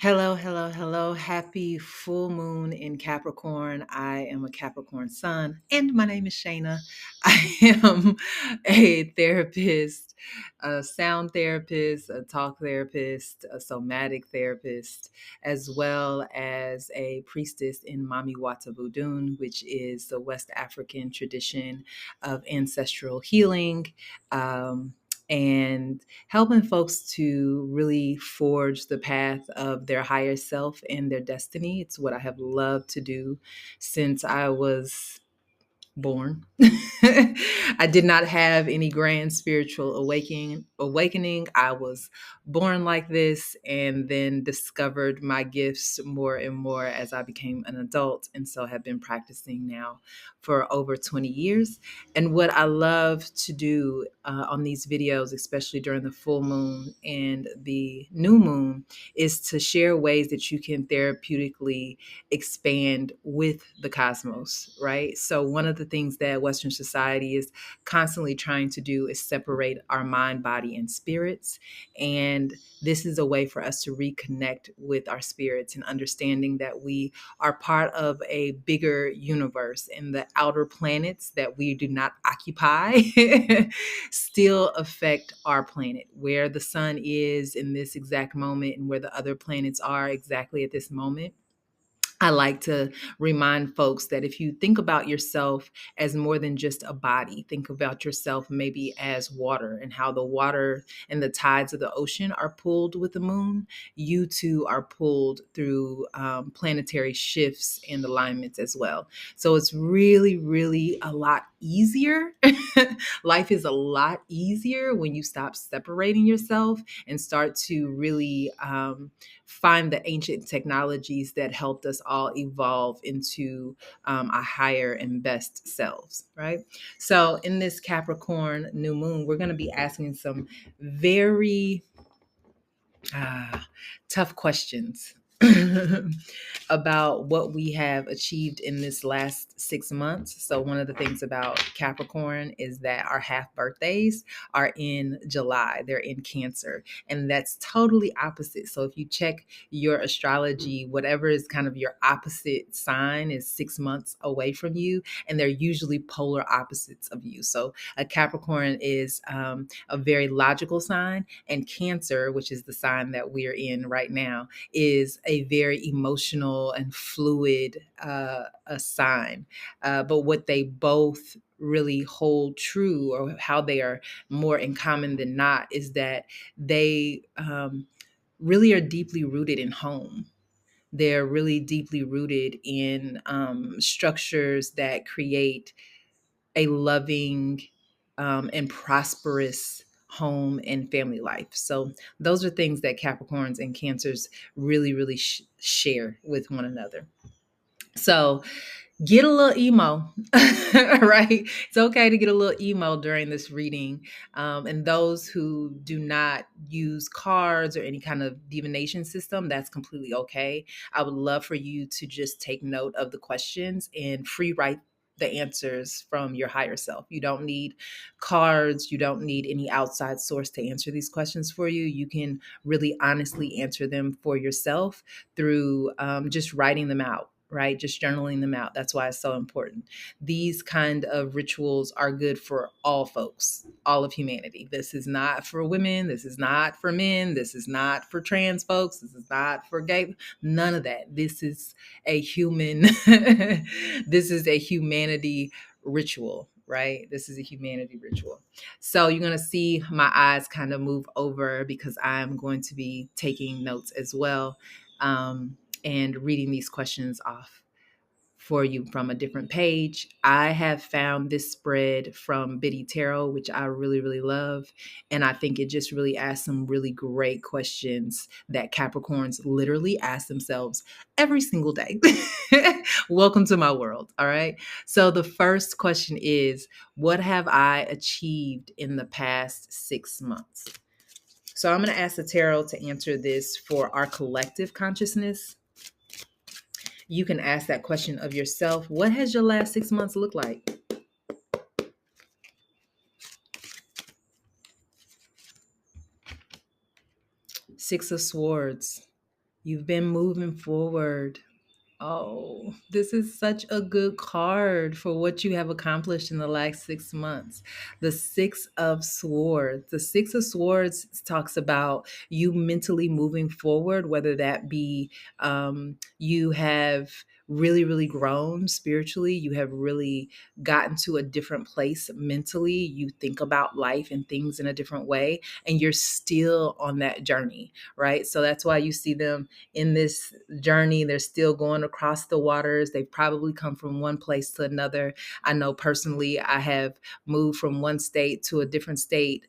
Hello, hello, hello. Happy full moon in Capricorn. I am a Capricorn sun, and my name is Shayna. I am a therapist, a sound therapist, a talk therapist, a somatic therapist, as well as a priestess in Mami Wata Vudun, which is the West African tradition of ancestral healing. Um, and helping folks to really forge the path of their higher self and their destiny. It's what I have loved to do since I was born. I did not have any grand spiritual awakening. I was born like this and then discovered my gifts more and more as I became an adult, and so have been practicing now for over 20 years. And what I love to do on these videos, especially during the full moon and the new moon, is to share ways that you can therapeutically expand with the cosmos, right? So, one of the things that Western society is constantly trying to do is separate our mind, body, and spirits. And this is a way for us to reconnect with our spirits and understanding that we are part of a bigger universe, and the outer planets that we do not occupy still affect our planet. Where the sun is in this exact moment and where the other planets are exactly at this moment, I like to remind folks that if you think about yourself as more than just a body, think about yourself maybe as water, and how the water and the tides of the ocean are pulled with the moon. You too are pulled through planetary shifts and alignments as well. So it's really, really a lot easier. Life is a lot easier when you stop separating yourself and start to really find the ancient technologies that helped us all evolve into our higher and best selves, right? So, in this Capricorn new moon, we're going to be asking some very tough questions about what we have achieved in this last 6 months. So, one of the things about Capricorn is that our half birthdays are in July, they're in Cancer, and that's totally opposite. So, if you check your astrology, whatever is kind of your opposite sign is 6 months away from you, and they're usually polar opposites of you. So, a Capricorn is a very logical sign, and Cancer, which is the sign that we're in right now, is a very emotional and fluid a sign. But what they both really hold true, or how they are more in common than not, is that they really are deeply rooted in home. They're really deeply rooted in structures that create a loving and prosperous home and family life. So those are things that Capricorns and Cancers really, really share with one another. So get a little emo, right? It's okay to get a little emo during this reading. And those who do not use cards or any kind of divination system, that's completely okay. I would love for you to just take note of the questions and free write the answers from your higher self. You don't need cards. You don't need any outside source to answer these questions for you. You can really honestly answer them for yourself through just writing them out, right? Just journaling them out. That's why it's so important. These kind of rituals are good for all folks, all of humanity. This is not for women. This is not for men. This is not for trans folks. This is not for gay. None of that. This is a human, this is a humanity ritual, right? This is a humanity ritual. So you're going to see my eyes kind of move over because I'm going to be taking notes as well. And reading these questions off for you from a different page. I have found this spread from Biddy Tarot, which I really, really love. And I think it just really asks some really great questions that Capricorns literally ask themselves every single day. Welcome to my world. All right. So the first question is, what have I achieved in the past 6 months? So I'm going to ask the tarot to answer this for our collective consciousness. You can ask that question of yourself. What has your last 6 months looked like? Six of Swords. You've been moving forward. Oh, this is such a good card for what you have accomplished in the last 6 months. The Six of Swords. The Six of Swords talks about you mentally moving forward, whether that be you have really, really grown spiritually, you have really gotten to a different place mentally, you think about life and things in a different way, and you're still on that journey, right? So that's why you see them in this journey. They're still going across the waters. They've probably come from one place to another. I know personally, I have moved from one state to a different state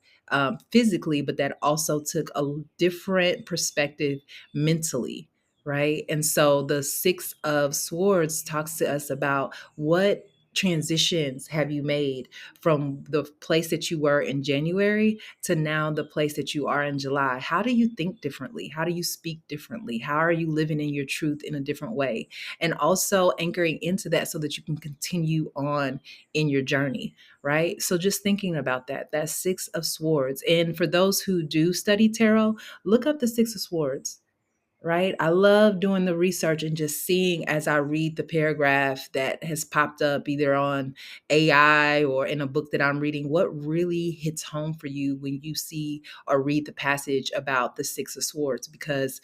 physically, but that also took a different perspective mentally. Right. And so the Six of Swords talks to us about what transitions have you made from the place that you were in January to now the place that you are in July. How do you think differently? How do you speak differently? How are you living in your truth in a different way? And also anchoring into that so that you can continue on in your journey, right? So just thinking about that, that Six of Swords. And for those who do study tarot, look up the Six of Swords, right? I love doing the research and just seeing as I read the paragraph that has popped up either on AI or in a book that I'm reading, what really hits home for you when you see or read the passage about the Six of Swords. Because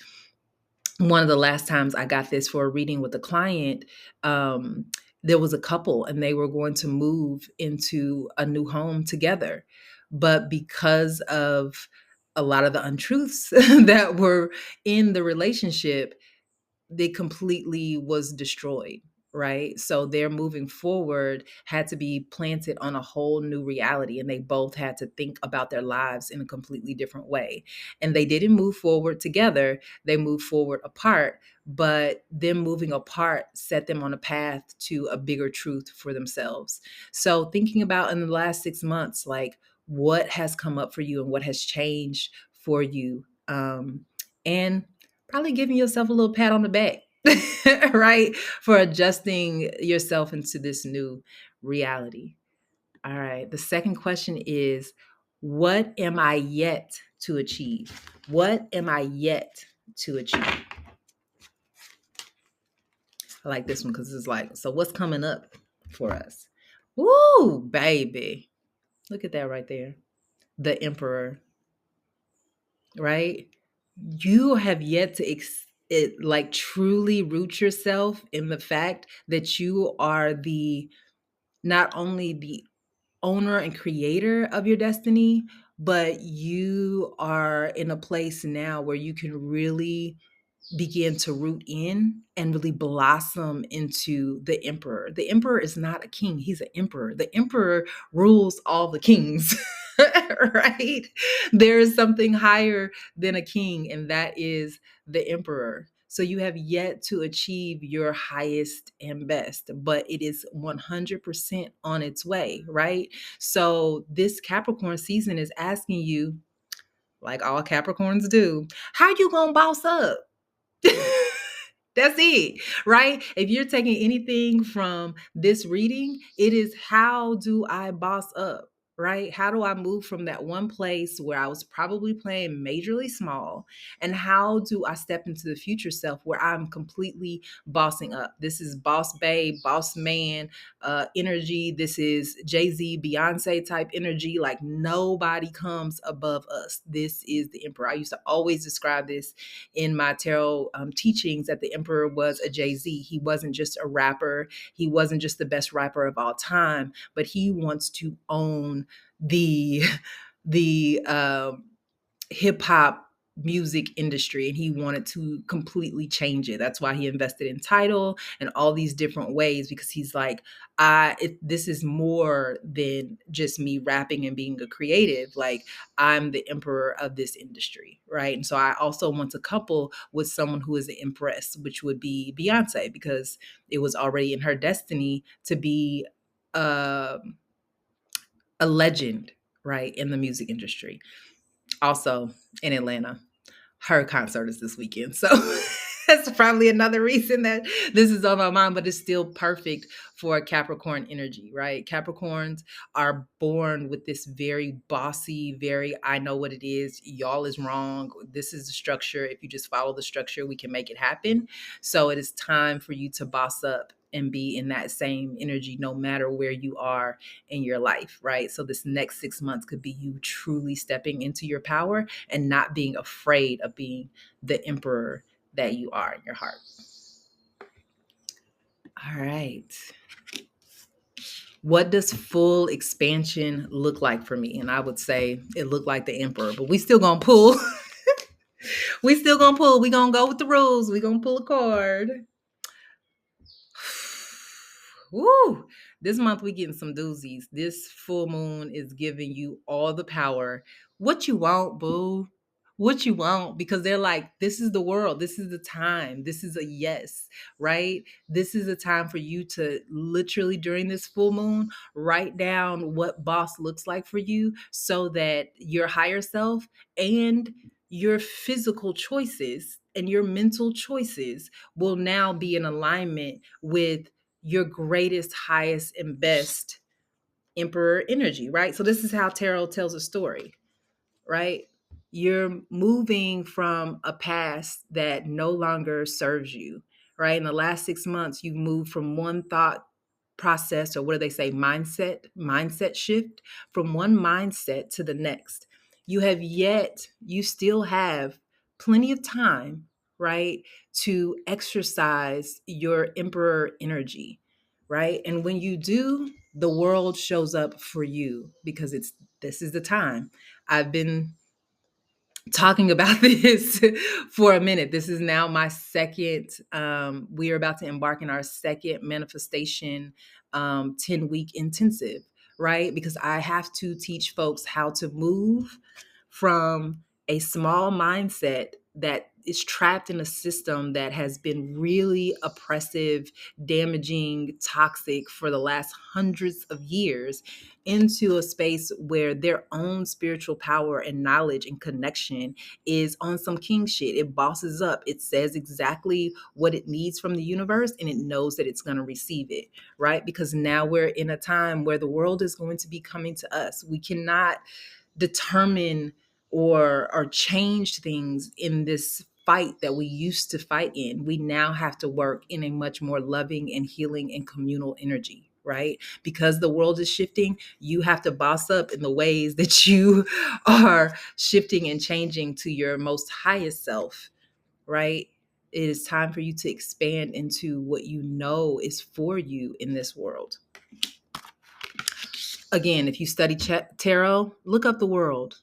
one of the last times I got this for a reading with a client, there was a couple and they were going to move into a new home together. But because of a lot of the untruths that were in the relationship, they completely was destroyed, right? So their moving forward had to be planted on a whole new reality, and they both had to think about their lives in a completely different way. And they didn't move forward together, they moved forward apart, but them moving apart set them on a path to a bigger truth for themselves. So thinking about in the last 6 months, like what has come up for you and what has changed for you, and probably giving yourself a little pat on the back, right? For adjusting yourself into this new reality. All right. The second question is, what am I yet to achieve? What am I yet to achieve? I like this one because it's like, so what's coming up for us? Woo, baby. Look at that right there. The Emperor, right? You have yet to like truly root yourself in the fact that you are the not only the owner and creator of your destiny, but you are in a place now where you can really begin to root in and really blossom into the emperor. The emperor is not a king, he's an emperor. The emperor rules all the kings, right? There is something higher than a king, and that is the emperor. So you have yet to achieve your highest and best, but it is 100% on its way, right? So this Capricorn season is asking you, like all Capricorns do, how you gonna boss up? That's it, right? If you're taking anything from this reading, it is how do I boss up, right? How do I move from that one place where I was probably playing majorly small? And how do I step into the future self where I'm completely bossing up? This is boss babe, boss man energy. This is Jay-Z, Beyonce type energy. Like nobody comes above us. This is the emperor. I used to always describe this in my tarot teachings that the emperor was a Jay-Z. He wasn't just a rapper. He wasn't just the best rapper of all time, but he wants to own the the hip hop music industry, and he wanted to completely change it. That's why he invested in Tidal and all these different ways, because he's like, this is more than just me rapping and being a creative. Like I'm the emperor of this industry, right? And so I also want to couple with someone who is an empress, which would be Beyonce, because it was already in her destiny to be uh, a legend, right, in the music industry. Also in Atlanta. Her concert is this weekend. So That's probably another reason that this is on my mind, but it's still perfect for Capricorn energy, right? Capricorns are born with this very bossy, very, I know what it is. Y'all is wrong. This is the structure. If you just follow the structure, we can make it happen. So it is time for you to boss up and be in that same energy no matter where you are in your life, right? So this next 6 months could be you truly stepping into your power and not being afraid of being the emperor that you are in your heart. All right. What does full expansion look like for me? And I would say it looked like the emperor, but we still gonna pull. We still gonna pull. We gonna go with the rules. We gonna pull a card. Woo! This month we getting some doozies. This full moon is giving you all the power. What you want, boo? What you want? Because they're like, this is the world. This is the time. This is a yes, right? This is a time for you to literally during this full moon write down what boss looks like for you so that your higher self and your physical choices and your mental choices will now be in alignment with your greatest, highest, and best emperor energy, right? So this is how tarot tells a story, right? You're moving from a past that no longer serves you, right? In the last 6 months, you've moved from one thought process, or what do they say, mindset shift from one mindset to the next. You still have plenty of time, right, to exercise your emperor energy, right? And when you do, the world shows up for you because this is the time. I've been talking about this for a minute. This is now my second. We are about to embark in our second manifestation 10-week intensive, right? Because I have to teach folks how to move from a small mindset that is trapped in a system that has been really oppressive, damaging, toxic for the last hundreds of years into a space where their own spiritual power and knowledge and connection is on some king shit. It bosses up. It says exactly what it needs from the universe and it knows that it's going to receive it, right? Because now we're in a time where the world is going to be coming to us. We cannot determine or change things in this fight that we used to fight in. We now have to work in a much more loving and healing and communal energy, right? Because the world is shifting, you have to boss up in the ways that you are shifting and changing to your most highest self, right? It is time for you to expand into what you know is for you in this world. Again, if you study tarot, look up the world.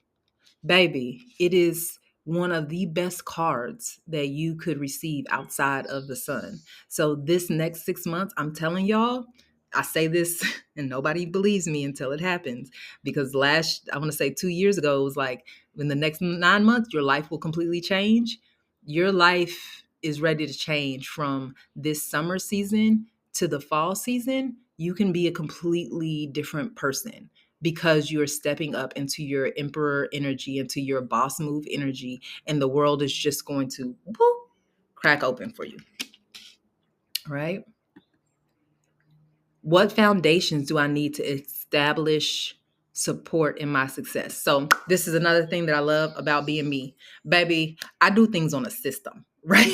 Baby, it is one of the best cards that you could receive outside of the sun. So this next 6 months, I'm telling y'all, I say this and nobody believes me until it happens. Because I want to say 2 years ago, it was like, in the next 9 months, your life will completely change. Your life is ready to change from this summer season to the fall season. You can be a completely different person because you're stepping up into your emperor energy, into your boss move energy, and the world is just going to crack open for you, right? What foundations do I need to establish support in my success? So this is another thing that I love about being me. Baby, I do things on a system, right?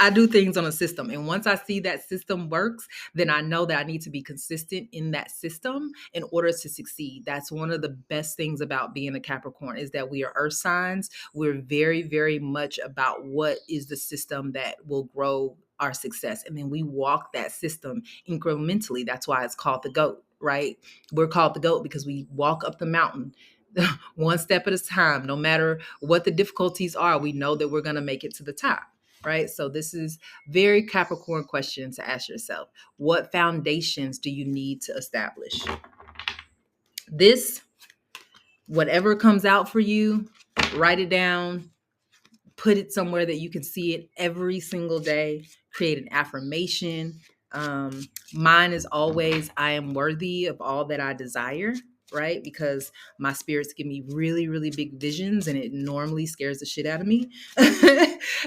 I do things on a system. And once I see that system works, then I know that I need to be consistent in that system in order to succeed. That's one of the best things about being a Capricorn is that we are earth signs. We're very, very much about what is the system that will grow our success. And then we walk that system incrementally. That's why it's called the GOAT, right? We're called the GOAT because we walk up the mountain one step at a time. No matter what the difficulties are, we know that we're going to make it to the top, right? So this is very Capricorn question to ask yourself. What foundations do you need to establish? This, whatever comes out for you, write it down, put it somewhere that you can see it every single day, create an affirmation. Mine is always, I am worthy of all that I desire. right? Because my spirits give me really, really big visions and it normally scares the shit out of me.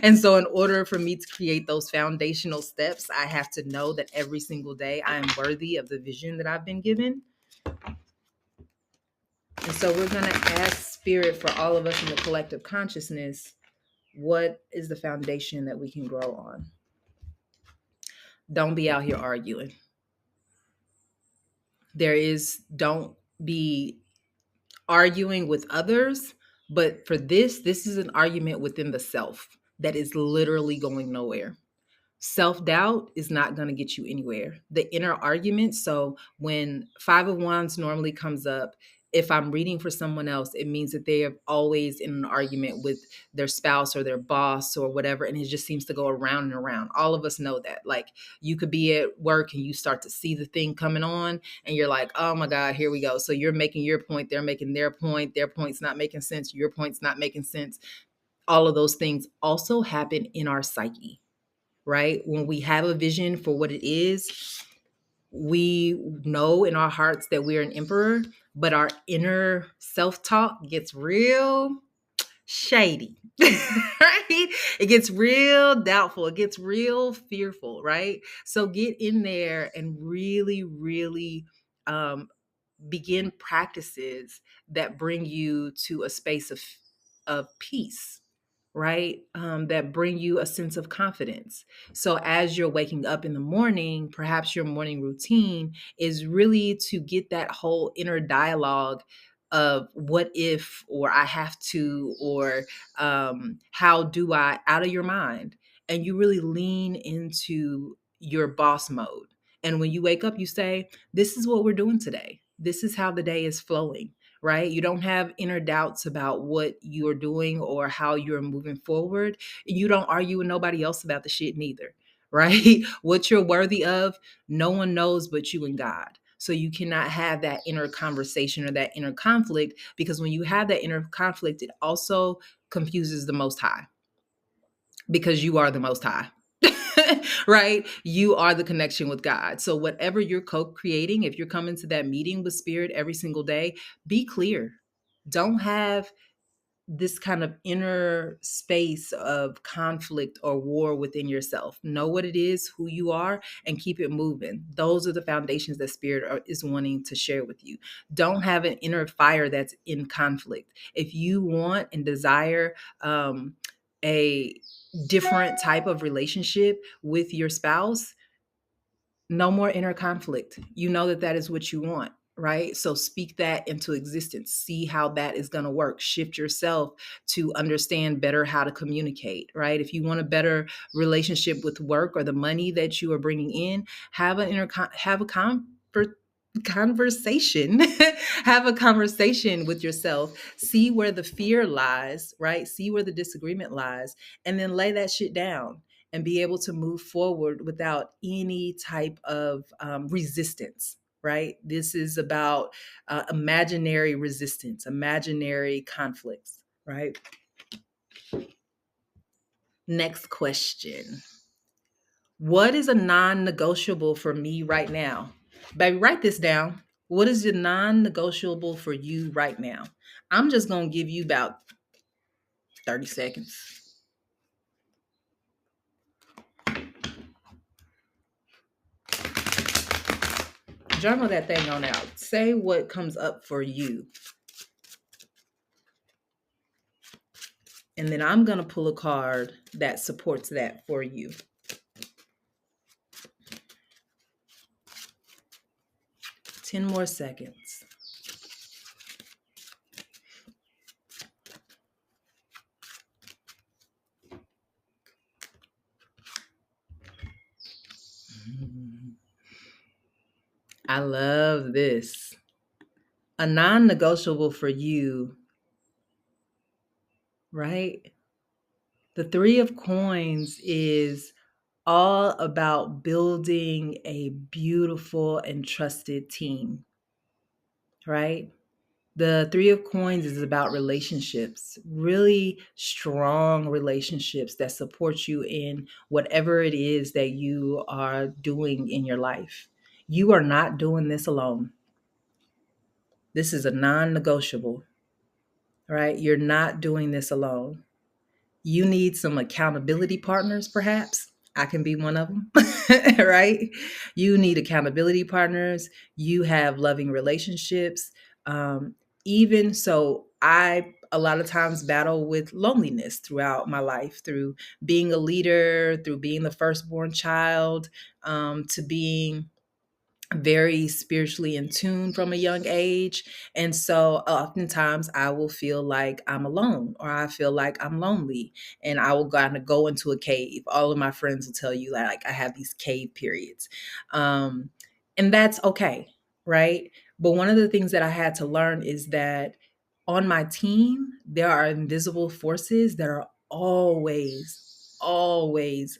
And so, in order for me to create those foundational steps, I have to know that every single day I am worthy of the vision that I've been given. And so, we're going to ask spirit for all of us in the collective consciousness, what is the foundation that we can grow on? Don't be out here arguing. Don't be arguing with others, but for this is an argument within the self that is literally going nowhere. Self-doubt is not going to get you anywhere. The inner argument, so when Five of Wands normally comes up, if I'm reading for someone else, it means that they are always in an argument with their spouse or their boss or whatever, and it just seems to go around and around. All of us know that. Like, you could be at work and you start to see the thing coming on, and you're like, oh my God, here we go. So you're making your point, they're making their point's not making sense, your point's not making sense. All of those things also happen in our psyche, right? When we have a vision for what it is, we know in our hearts that we're an emperor, but our inner self-talk gets real shady, right? It gets real doubtful. It gets real fearful, right? So get in there and really, really begin practices that bring you to a space of peace, right? That bring you a sense of confidence. So as you're waking up in the morning, perhaps your morning routine is really to get that whole inner dialogue of what if, or I have to, or how do I, out of your mind. And you really lean into your boss mode. And when you wake up, you say, this is what we're doing today. This is how the day is flowing, right? You don't have inner doubts about what you're doing or how you're moving forward. You don't argue with nobody else about the shit neither, right? What you're worthy of, no one knows but you and God. So you cannot have that inner conversation or that inner conflict, because when you have that inner conflict, it also confuses the Most High, because you are the Most High. Right? You are the connection with God. So whatever you're co-creating, if you're coming to that meeting with spirit every single day, be clear. Don't have this kind of inner space of conflict or war within yourself. Know what it is, who you are, and keep it moving. Those are the foundations that spirit is wanting to share with you. Don't have an inner fire that's in conflict. If you want and desire a different type of relationship with your spouse, no more inner conflict. You know that that is what you want, right? So speak that into existence. See how that is going to work. Shift yourself to understand better how to communicate, right? If you want a better relationship with work or the money that you are bringing in, have a conversation. Have a conversation with yourself. See where the fear lies, right? See where the disagreement lies, and then lay that shit down and be able to move forward without any type of resistance, right? This is about imaginary resistance, imaginary conflicts, right? Next question. What is a non-negotiable for me right now? Baby, write this down. What is the non-negotiable for you right now? I'm just going to give you about 30 seconds. Journal that thing on out. Say what comes up for you. And then I'm going to pull a card that supports that for you. Ten more seconds. I love this. A non-negotiable for you, right? The Three of Coins is all about building a beautiful and trusted team, right? The Three of Coins is about relationships, really strong relationships that support you in whatever it is that you are doing in your life. You are not doing this alone. This is a non-negotiable, right? You're not doing this alone. You need some accountability partners, perhaps. I can be one of them, right? You need accountability partners. You have loving relationships. Um, Even so, I a lot of times battle with loneliness throughout my life, through being a leader, through being the firstborn child, to being very spiritually in tune from a young age. And so oftentimes I will feel like I'm alone, or I feel like I'm lonely, and I will kind of go into a cave. All of my friends will tell you that, like, I have these cave periods. Um, and that's okay, right? But one of the things that I had to learn is that on my team, there are invisible forces that are always, always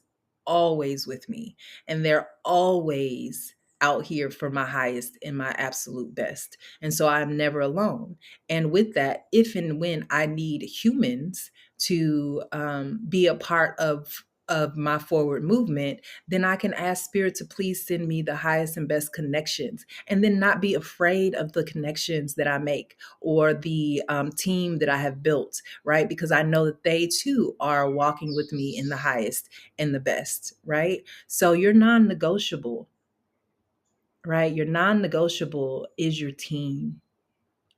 with me. And they're always out here for my highest and my absolute best. And so I'm never alone. And with that, if and when I need humans to be a part of my forward movement, then I can ask Spirit to please send me the highest and best connections, and then not be afraid of the connections that I make, or the team that I have built, right? Because I know that they too are walking with me in the highest and the best, right? So you're non negotiable, right? Your non-negotiable is your team,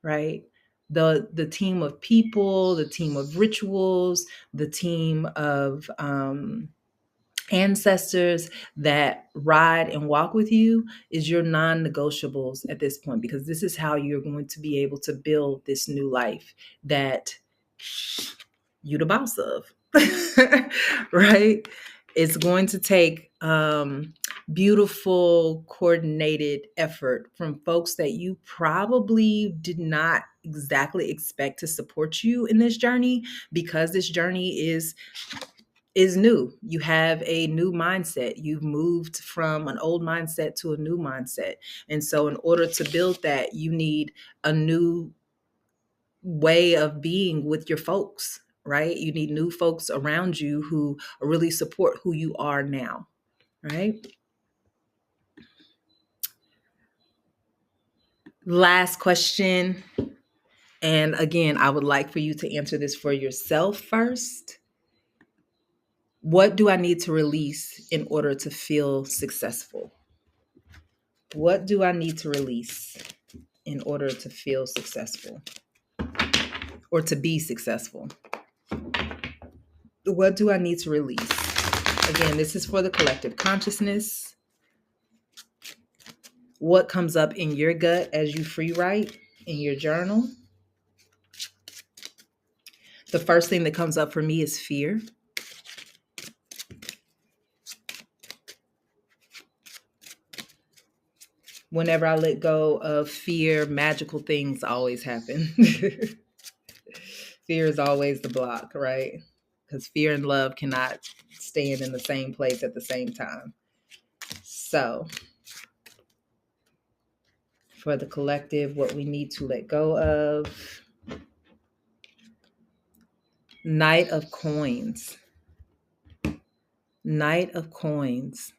right? The team of people, the team of rituals, the team of ancestors that ride and walk with you is your non-negotiables at this point, because this is how you're going to be able to build this new life that you the boss of. Right? It's going to take beautiful coordinated effort from folks that you probably did not exactly expect to support you in this journey, because this journey is new. You have a new mindset. You've moved from an old mindset to a new mindset. And so in order to build that, you need a new way of being with your folks, right? You need new folks around you who really support who you are now, right? Last question. And again, I would like for you to answer this for yourself first. What do I need to release in order to feel successful? What do I need to release in order to feel successful, or to be successful? What do I need to release? Again, this is for the collective consciousness. What comes up in your gut as you free write in your journal? The first thing that comes up for me is fear. Whenever I let go of fear, magical things always happen. Fear is always the block, right? Because fear and love cannot stand in the same place at the same time. So, for the collective, what we need to let go of. Knight of Coins. Knight of Coins.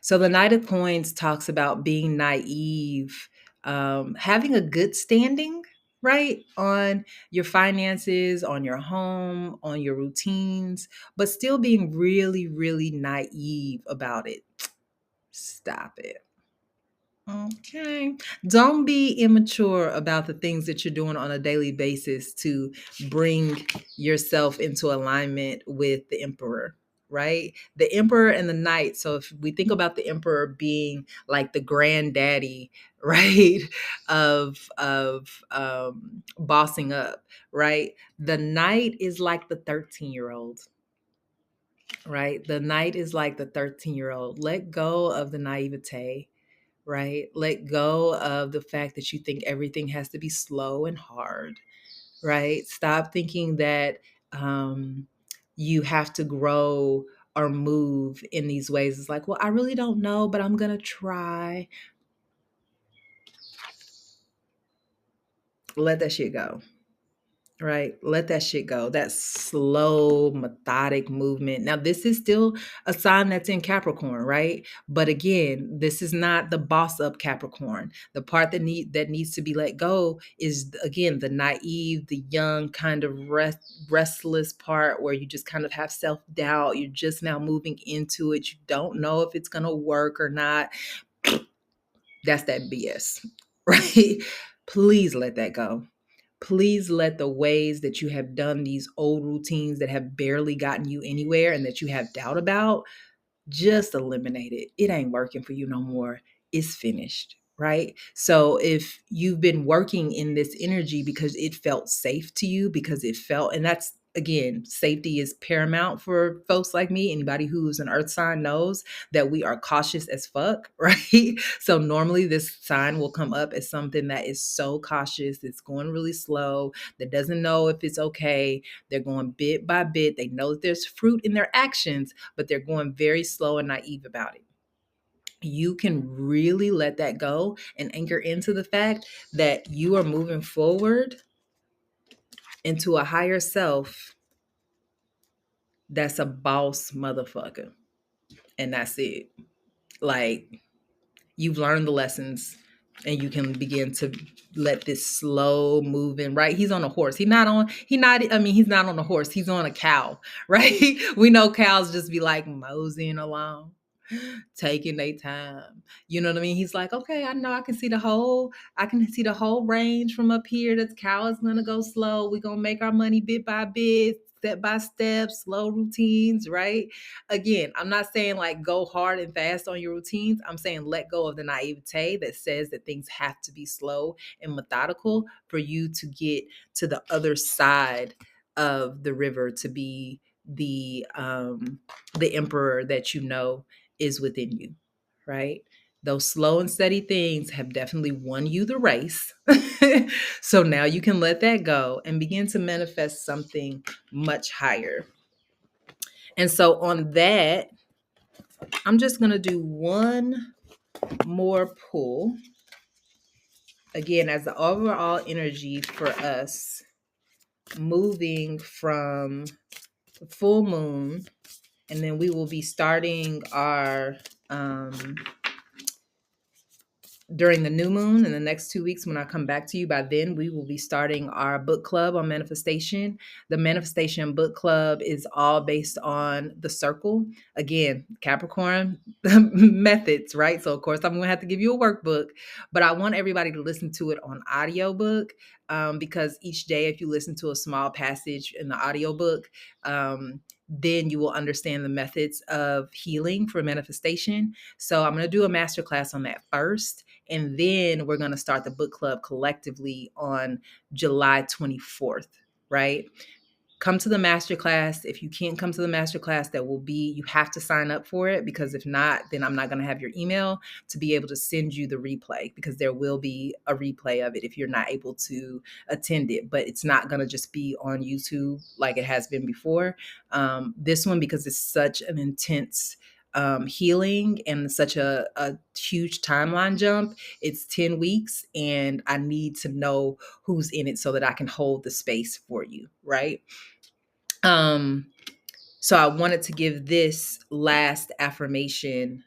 So the Knight of Coins talks about being naive, having a good standing, right, on your finances, on your home, on your routines, but still being really, really naive about it. Stop it. Okay. Don't be immature about the things that you're doing on a daily basis to bring yourself into alignment with the emperor, right? The emperor and the knight. So if we think about the emperor being like the granddaddy, right, of bossing up, right? The knight is like the 13-year-old, right? The knight is like the 13-year-old. Let go of the naivete, right? Let go of the fact that you think everything has to be slow and hard, right? Stop thinking that you have to grow or move in these ways. It's like, well, I really don't know, but I'm going to try. Let that shit go, right? Let that shit go. That slow, methodic movement. Now, this is still a sign that's in Capricorn, right? But again, this is not the boss up Capricorn. The part that needs to be let go is again the naive, the young, kind of restless part where you just kind of have self doubt. You're just now moving into it. You don't know if it's gonna work or not. That's that BS, right? Please let that go. Please let the ways that you have done these old routines that have barely gotten you anywhere and that you have doubt about, just eliminate it. It ain't working for you no more. It's finished, right? So if you've been working in this energy because it felt safe to you, because it felt, and that's again, safety is paramount for folks like me. Anybody who's an earth sign knows that we are cautious as fuck, right? So normally this sign will come up as something that is so cautious, it's going really slow, that doesn't know if it's okay. They're going bit by bit. They know that there's fruit in their actions, but they're going very slow and naive about it. You can really let that go and anchor into the fact that you are moving forward into a higher self that's a boss motherfucker. And that's it. Like, you've learned the lessons and you can begin to let this slow moving, right? He's on a horse. He's not on a horse. He's on a cow, right? We know cows just be like moseying along, taking their time. You know what I mean? He's like, okay, I know I can see the whole range from up here. This cow is gonna go slow. We're gonna make our money bit by bit, step by step, slow routines, right? Again, I'm not saying like go hard and fast on your routines. I'm saying let go of the naivete that says that things have to be slow and methodical for you to get to the other side of the river, to be the emperor that you know is within you, right? Those slow and steady things have definitely won you the race. So now you can let that go and begin to manifest something much higher. And so on that, I'm just going to do one more pull. Again, as the overall energy for us moving from full moon, and then we will be starting our during the new moon in the next 2 weeks. When I come back to you, by then we will be starting our book club on manifestation. The manifestation book club is all based on the circle. Again, Capricorn methods, right? So of course I'm going to have to give you a workbook, but I want everybody to listen to it on audiobook, because each day if you listen to a small passage in the audiobook, then you will understand the methods of healing for manifestation. So I'm going to do a masterclass on that first. And then we're going to start the book club collectively on July 24th, right? Come to the masterclass. If you can't come to the masterclass, you have to sign up for it, because if not, then I'm not going to have your email to be able to send you the replay, because there will be a replay of it if you're not able to attend it. But it's not going to just be on YouTube like it has been before. This one, because it's such an intense healing and such a huge timeline jump, it's 10 weeks and I need to know who's in it so that I can hold the space for you, right? So I wanted to give this last affirmation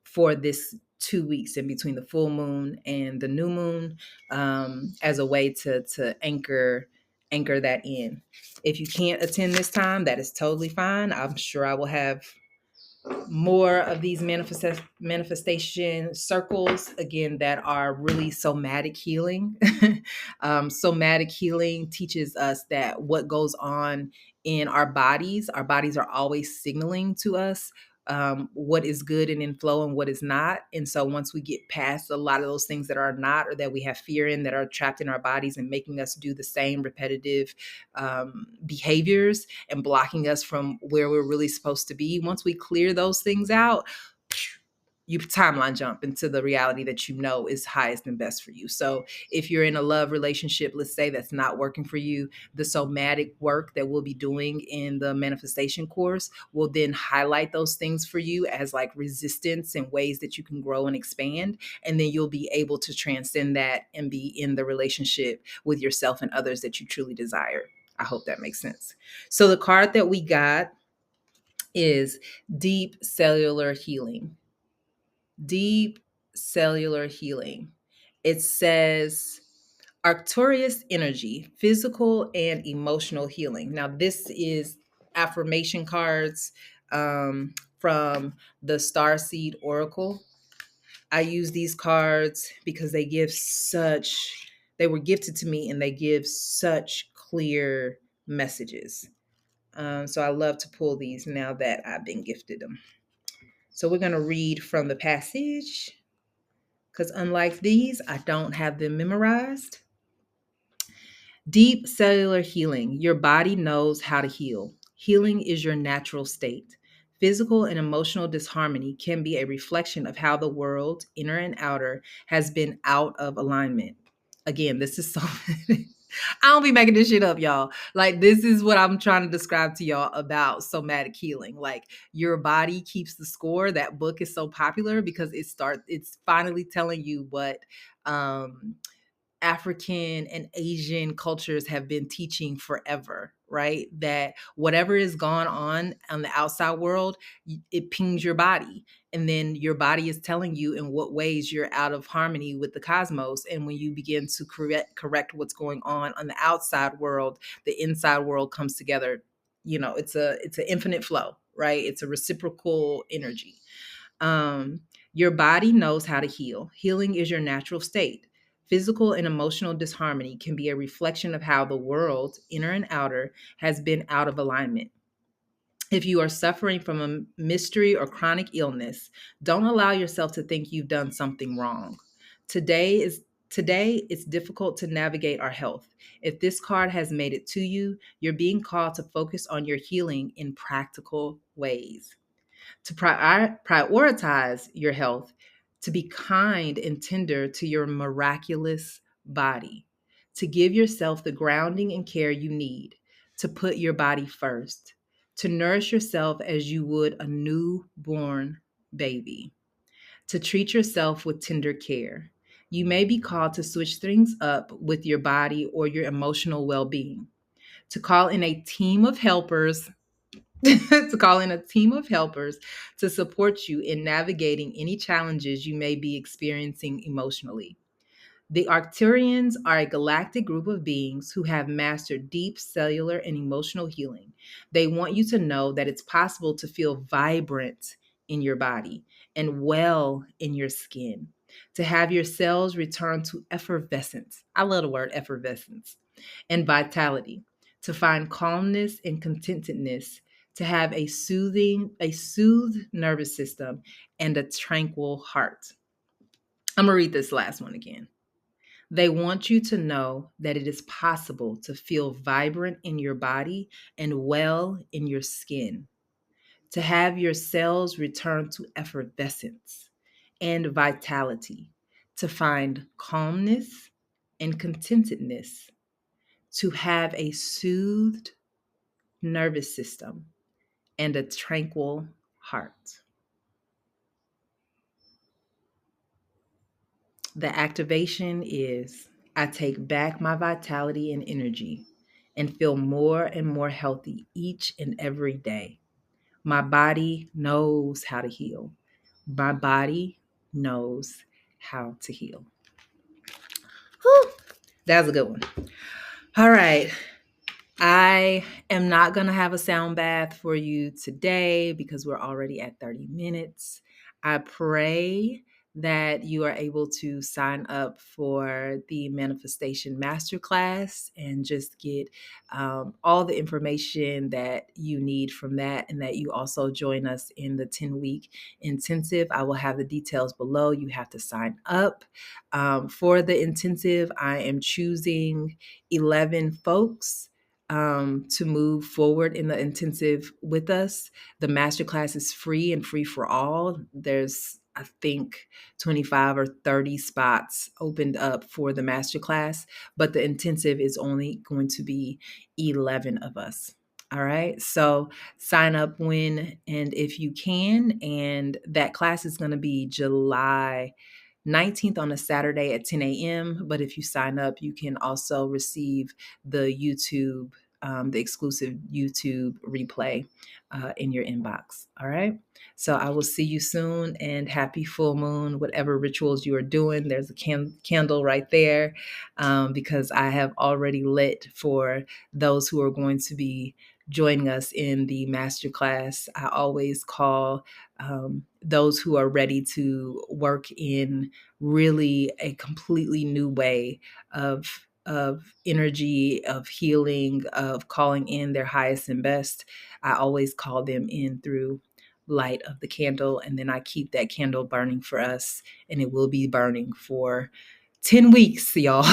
for this 2 weeks in between the full moon and the new moon, as a way to anchor that in. If you can't attend this time, that is totally fine. I'm sure I will have more of these manifestation circles, again, that are really somatic healing. Somatic healing teaches us that what goes on in our bodies are always signaling to us what is good and in flow and what is not. And so once we get past a lot of those things that are not, or that we have fear in, that are trapped in our bodies and making us do the same repetitive behaviors and blocking us from where we're really supposed to be, once we clear those things out, you timeline jump into the reality that you know is highest and best for you. So if you're in a love relationship, let's say that's not working for you, the somatic work that we'll be doing in the manifestation course will then highlight those things for you as like resistance and ways that you can grow and expand. And then you'll be able to transcend that and be in the relationship with yourself and others that you truly desire. I hope that makes sense. So the card that we got is Deep Cellular Healing. Deep Cellular Healing. It says Arcturus energy, physical and emotional healing. Now, this is affirmation cards from the Starseed Oracle. I use these cards because they were gifted to me and they give such clear messages. So I love to pull these now that I've been gifted them. So we're going to read from the passage because unlike these, I don't have them memorized. Deep cellular healing. Your body knows how to heal. Healing is your natural state. Physical and emotional disharmony can be a reflection of how the world, inner and outer, has been out of alignment. Again, this is so. I don't be making this shit up, y'all. Like, this is what I'm trying to describe to y'all about somatic healing. Like, your body keeps the score. That book is so popular because it's finally telling you what African and Asian cultures have been teaching forever, right? That whatever is going on the outside world, it pings your body. And then your body is telling you in what ways you're out of harmony with the cosmos. And when you begin to correct what's going on the outside world, the inside world comes together. You know, it's an infinite flow, right? It's a reciprocal energy. Um, your body knows how to heal. Healing is your natural state. Physical and emotional disharmony can be a reflection of how the world, inner and outer, has been out of alignment. If you are suffering from a mystery or chronic illness, don't allow yourself to think you've done something wrong. Today it's difficult to navigate our health. If this card has made it to you, you're being called to focus on your healing in practical ways, to prioritize your health, to be kind and tender to your miraculous body, to give yourself the grounding and care you need, to put your body first, to nourish yourself as you would a newborn baby, to treat yourself with tender care. You may be called to switch things up with your body or your emotional well being, to call in a team of helpers to call in a team of helpers to support you in navigating any challenges you may be experiencing emotionally. The Arcturians are a galactic group of beings who have mastered deep cellular and emotional healing. They want you to know that it's possible to feel vibrant in your body and well in your skin, to have your cells return to effervescence. I love the word effervescence and vitality, to find calmness and contentedness, to have a soothed nervous system and a tranquil heart. I'm going to read this last one again. They want you to know that it is possible to feel vibrant in your body and well in your skin, to have your cells return to effervescence and vitality, to find calmness and contentedness, to have a soothed nervous system and a tranquil heart. The activation is I take back my vitality and energy and feel more and more healthy each and every day. My body knows how to heal. My body knows how to heal. Whew, that's a good one. All right. I am not going to have a sound bath for you today because we're already at 30 minutes. I pray that you are able to sign up for the Manifestation Masterclass and just get all the information that you need from that, and that you also join us in the 10-week intensive. I will have the details below. You have to sign up for the intensive. I am choosing 11 folks to move forward in the intensive with us. The masterclass is free and free for all. There's I think 25 or 30 spots opened up for the masterclass, but the intensive is only going to be 11 of us. All right. So sign up when and if you can. And that class is going to be July 19th on a Saturday at 10 a.m. But if you sign up, you can also receive the exclusive YouTube replay in your inbox. All right. So I will see you soon, and happy full moon, whatever rituals you are doing. There's a candle right there, because I have already lit for those who are going to be joining us in the masterclass. I always call those who are ready to work in really a completely new way of energy, of healing, of calling in their highest and best. I always call them in through light of the candle, and then I keep that candle burning for us, and it will be burning for 10 weeks, y'all,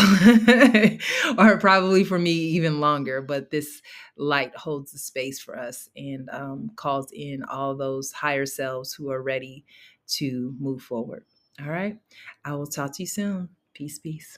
or probably for me even longer. But this light holds the space for us and calls in all those higher selves who are ready to move forward. All right. I will talk to you soon. Peace, peace.